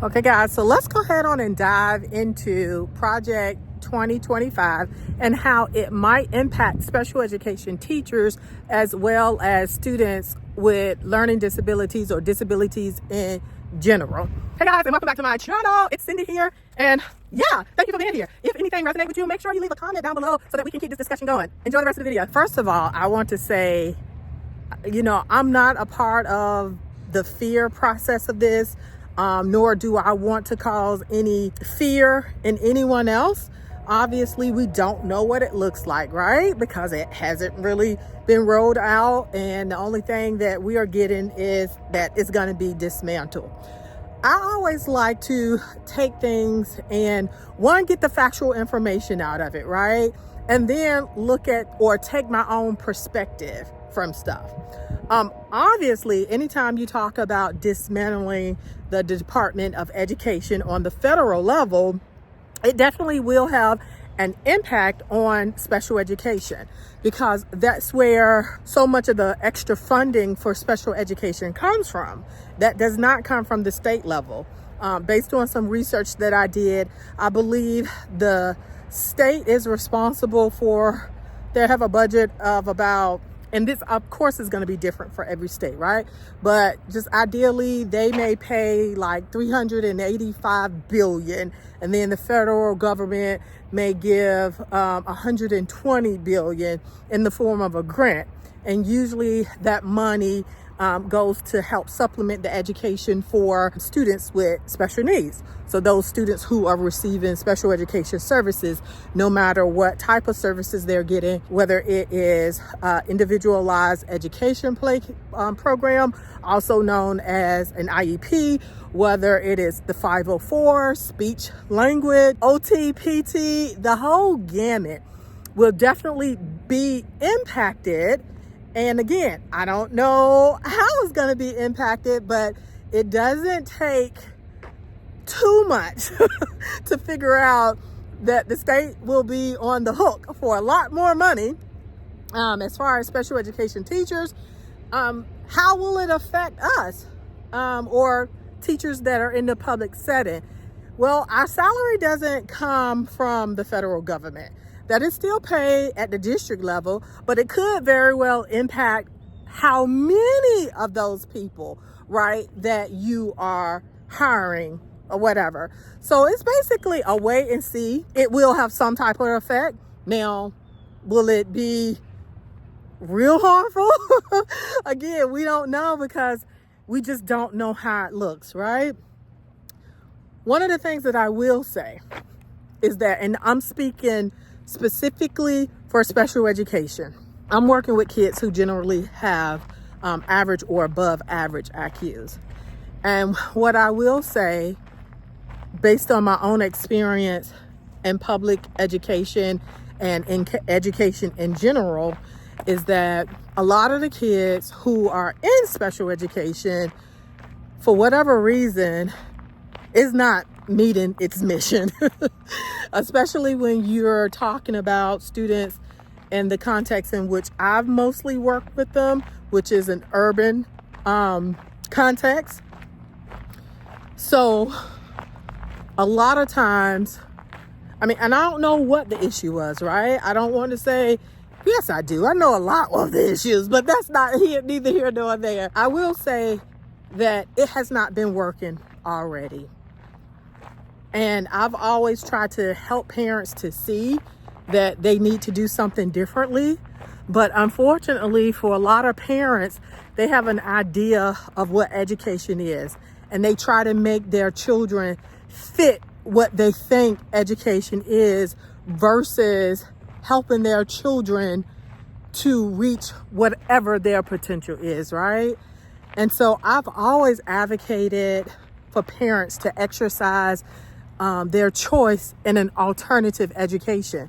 Okay guys, so let's go ahead on and dive into Project 2025 and how it might impact special education teachers as well as students with learning disabilities or disabilities in general. Hey guys, and welcome back to my channel. It's Cindy here, and yeah, thank you for being here. If anything resonates with you, make sure you leave a comment down below so that we can keep this discussion going. Enjoy the rest of the video. First of all, I want to say, I'm not a part of the fear process of this. Nor do I want to cause any fear in anyone else. Obviously, we don't know what it looks like, right? Because it hasn't really been rolled out, and the only thing that we are getting is that it's going to be dismantled. I always like to take things and get the factual information out of it, right? And then look at or take my own perspective from stuff. Obviously, anytime you talk about dismantling the Department of Education on the federal level, it definitely will have an impact on special education, because that's where so much of the extra funding for special education comes from. That does not come from the state level. Based on some research that I did, I believe the state is responsible for, they have a budget of about, and this of course is going to be different for every state, right? But just ideally, they may pay like $385 billion, and then the federal government may give $120 billion in the form of a grant. And usually that money goes to help supplement the education for students with special needs. So those students who are receiving special education services, no matter what type of services they're getting, whether it is individualized education program, also known as an IEP, whether it is the 504, speech, language, OT, PT, the whole gamut will definitely be impacted. And again, I don't know how it's going to be impacted, but it doesn't take too much to figure out that the state will be on the hook for a lot more money. As far as special education teachers, how will it affect us or teachers that are in the public setting? Well, our salary doesn't come from the federal government. That is still paid at the district level, but it could very well impact how many of those people, right, that you are hiring or whatever. So it's basically a wait and see. It will have some type of effect. Now, will it be real harmful? Again, we don't know, because we just don't know how it looks, right? One of the things that I will say is that, and I'm speaking specifically for special education, I'm working with kids who generally have average or above average IQs. And what I will say, based on my own experience in public education and in education in general, is that a lot of the kids who are in special education, for whatever reason, is not meeting its mission, especially when you're talking about students in the context in which I've mostly worked with them, which is an urban context. So a lot of times, and I don't know what the issue was, right? I don't want to say, yes, I do. I know a lot of the issues, but that's neither here nor there. I will say that it has not been working already. And I've always tried to help parents to see that they need to do something differently. But unfortunately, for a lot of parents, they have an idea of what education is, and they try to make their children fit what they think education is versus helping their children to reach whatever their potential is, right? And so I've always advocated for parents to exercise their choice in an alternative education.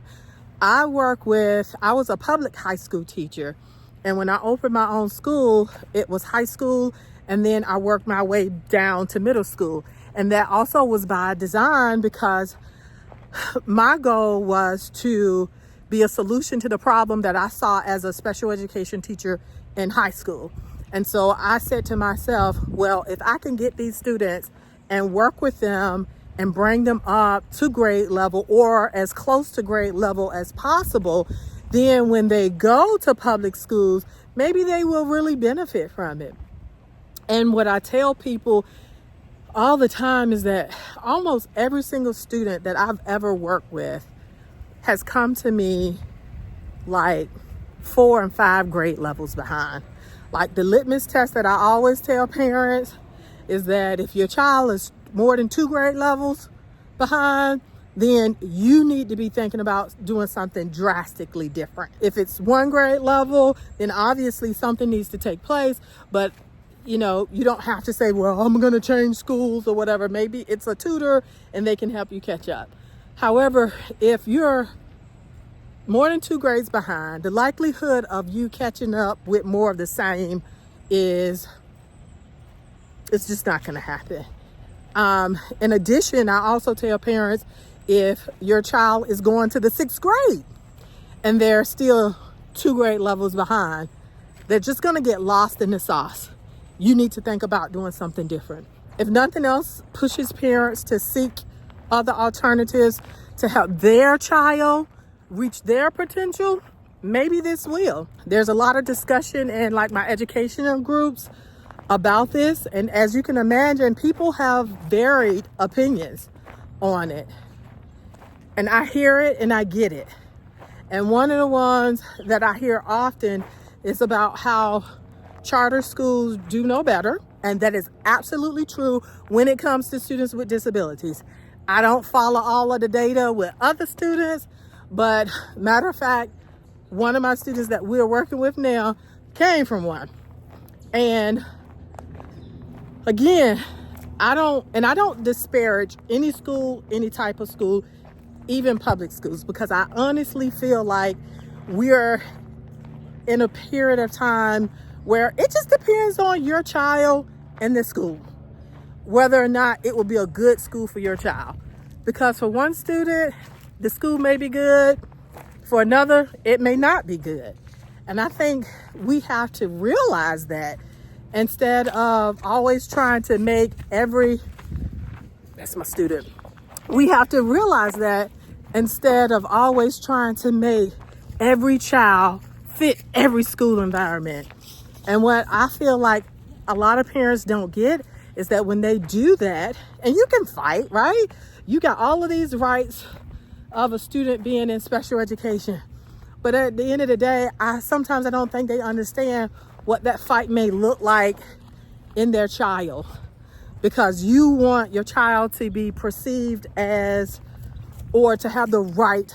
I was a public high school teacher, and when I opened my own school, it was high school, and then I worked my way down to middle school. And that also was by design, because my goal was to be a solution to the problem that I saw as a special education teacher in high school. And so I said to myself, well, if I can get these students and work with them and bring them up to grade level or as close to grade level as possible, then when they go to public schools, maybe they will really benefit from it. And what I tell people all the time is that almost every single student that I've ever worked with has come to me like 4 and 5 grade levels behind. Like the litmus test that I always tell parents is that if your child is more than 2 grade levels behind, then you need to be thinking about doing something drastically different. If it's 1 grade level, then obviously something needs to take place, but you know, you don't have to say, well, I'm going to change schools or whatever. Maybe it's a tutor and they can help you catch up. However, if you're more than 2 grades behind, the likelihood of you catching up with more of the same it's just not going to happen. In addition, I also tell parents, if your child is going to the 6th grade and they're still 2 grade levels behind, they're just going to get lost in the sauce. You need to think about doing something different. If nothing else pushes parents to seek other alternatives to help their child reach their potential, maybe this will. There's a lot of discussion in like my educational groups about this. And as you can imagine, people have varied opinions on it. And I hear it and I get it. And one of the ones that I hear often is about how charter schools do know better. And that is absolutely true when it comes to students with disabilities. I don't follow all of the data with other students, but matter of fact, one of my students that we're working with now came from one. And again, I don't disparage any school, any type of school, even public schools, because I honestly feel like we're in a period of time where it just depends on your child and the school, whether or not it will be a good school for your child. Because for one student, the school may be good. For another, it may not be good. And I think we have to realize that instead of always trying to make that's my student. We have to realize that instead of always trying to make every child fit every school environment. And what I feel like a lot of parents don't get is that when they do that, and you can fight, right? You got all of these rights of a student being in special education. But at the end of the day, sometimes I don't think they understand what that fight may look like in their child. Because you want your child to be perceived as, or to have the right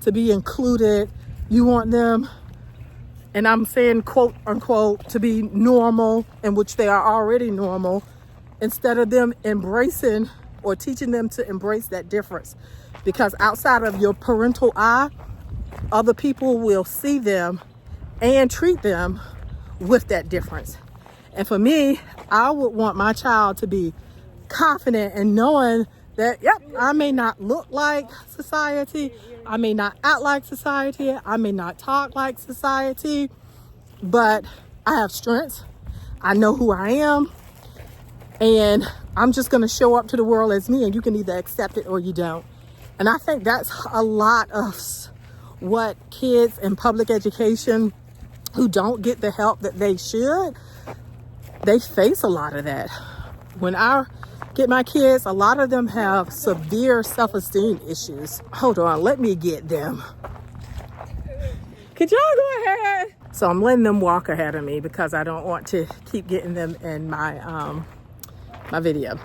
to be included. You want them, and I'm saying quote unquote, to be normal, in which they are already normal, instead of them embracing or teaching them to embrace that difference. Because outside of your parental eye, other people will see them and treat them with that difference. And for me, I would want my child to be confident in knowing that, yep, I may not look like society, I may not act like society, I may not talk like society, but I have strengths. I know who I am, and I'm just going to show up to the world as me, and you can either accept it or you don't. And I think that's a lot of what kids in public education who don't get the help that they should, they face a lot of that. When I get my kids, a lot of them have severe self-esteem issues. Hold on, let me get them. Could y'all go ahead? So I'm letting them walk ahead of me because I don't want to keep getting them in my my video.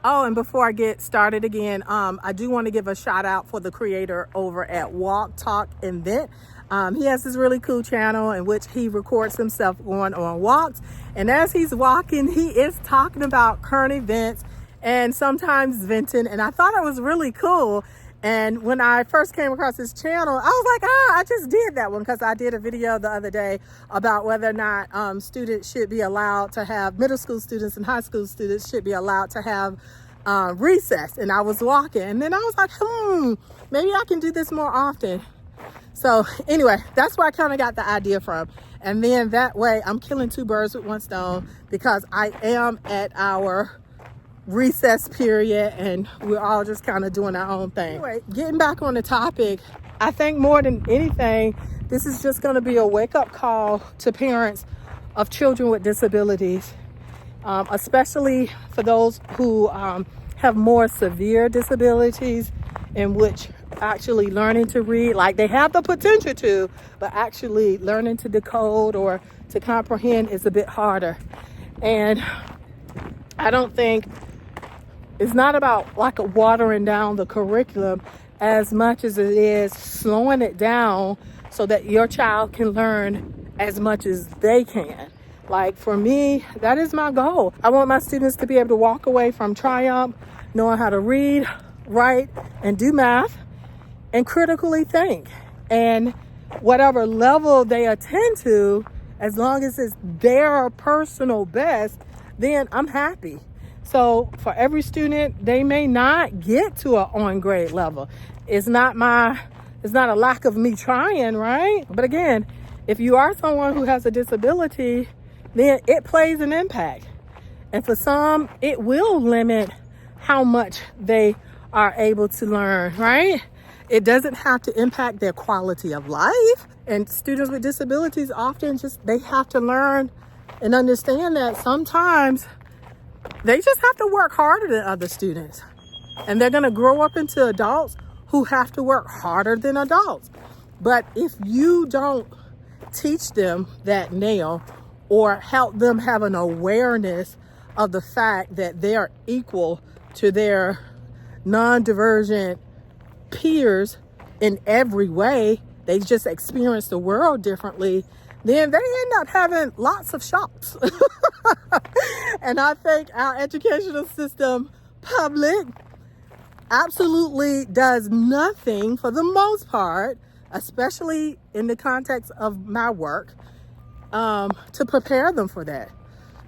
Oh, and before I get started again, I do want to give a shout out for the creator over at Walk, Talk, Invent. He has this really cool channel in which he records himself going on walks. And as he's walking, he is talking about current events and sometimes venting. And I thought it was really cool. And when I first came across his channel, I was like, I just did that one, because I did a video the other day about whether or not students should be allowed to have, middle school students and high school students should be allowed to have recess. And I was walking, and then I was like, maybe I can do this more often. So anyway, that's where I kind of got the idea from. And then that way I'm killing 2 birds with 1 stone, because I am at our recess period and we're all just kind of doing our own thing. Anyway, getting back on the topic, I think more than anything, this is just going to be a wake-up call to parents of children with disabilities, especially for those who have more severe disabilities, in which actually learning to read, like they have the potential to, but actually learning to decode or to comprehend is a bit harder. And I don't think it's not about like watering down the curriculum as much as it is slowing it down so that your child can learn as much as they can. Like for me, that is my goal. I want my students to be able to walk away from Triumph knowing how to read, write, and do math, and critically think. And whatever level they attend to, as long as it's their personal best, then I'm happy. So for every student, they may not get to an on grade level. It's not a lack of me trying, right? But again, if you are someone who has a disability, then it plays an impact. And for some, it will limit how much they are able to learn, right? It doesn't have to impact their quality of life. And students with disabilities often they have to learn and understand that sometimes they just have to work harder than other students. And they're gonna grow up into adults who have to work harder than adults. But if you don't teach them that now, or help them have an awareness of the fact that they are equal to their non-divergent peers in every way, they just experience the world differently, then they end up having lots of shocks. And I think our educational system, public, absolutely does nothing for the most part, especially in the context of my work, to prepare them for that.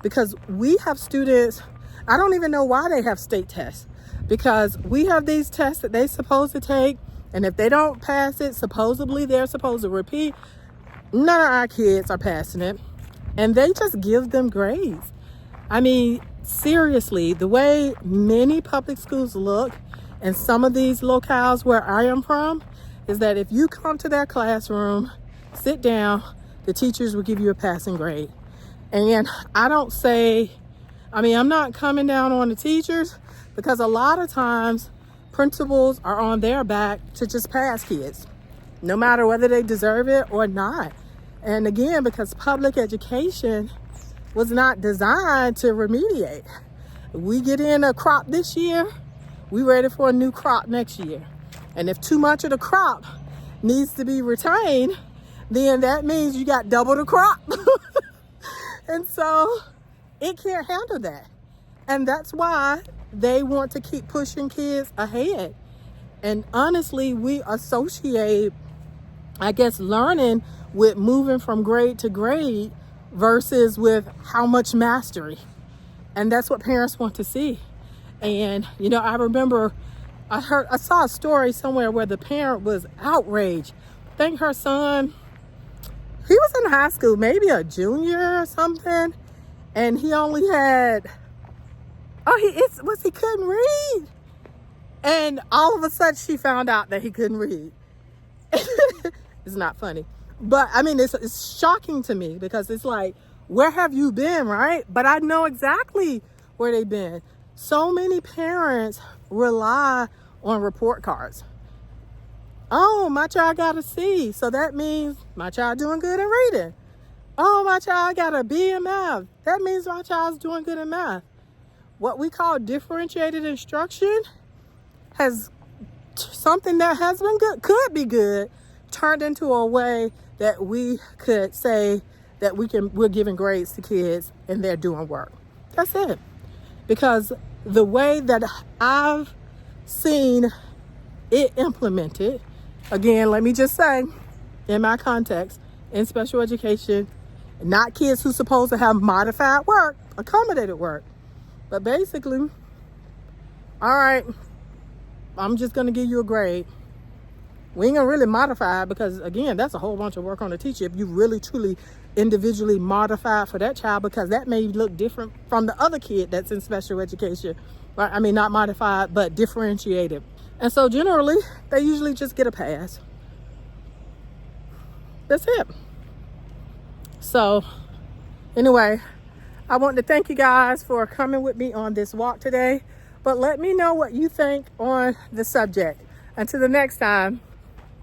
Because we have students, I don't even know why they have state tests, because we have these tests that they're supposed to take, and if they don't pass it, supposedly they're supposed to repeat. None of our kids are passing it, and they just give them grades. I mean, seriously, the way many public schools look, and some of these locales where I am from, is that if you come to their classroom, sit down, the teachers will give you a passing grade. And I'm not coming down on the teachers, because a lot of times principals are on their back to just pass kids, no matter whether they deserve it or not. And again, because public education was not designed to remediate. We get in a crop this year, we ready for a new crop next year. And if too much of the crop needs to be retained, then that means you got double the crop. And so it can't handle that. And that's why they want to keep pushing kids ahead. And honestly, we associate, I guess, learning with moving from grade to grade versus with how much mastery. And that's what parents want to see. And, I remember I saw a story somewhere where the parent was outraged. I think her son, he was in high school, maybe a junior or something. And he only had, he couldn't read. And all of a sudden she found out that he couldn't read. It's not funny. But it's shocking to me, because it's like, where have you been, right? But I know exactly where they've been. So many parents rely on report cards. Oh, my child got a C, so that means my child doing good in reading. Oh, my child got a B in math. That means my child's doing good in math. What we call differentiated instruction has something that has been good, could be good, turned into a way that we could say that we're giving grades to kids and they're doing work. That's it. Because the way that I've seen it implemented, again, let me just say, in my context, in special education, not kids who's supposed to have modified work, accommodated work. But basically, all right, I'm just going to give you a grade. We ain't going to really modify it, because, again, that's a whole bunch of work on the teacher if you really, truly, individually modify for that child, because that may look different from the other kid that's in special education. I mean, not modified, but differentiated. And so generally, they usually just get a pass. That's it. So anyway, I want to thank you guys for coming with me on this walk today. But let me know what you think on the subject. Until the next time.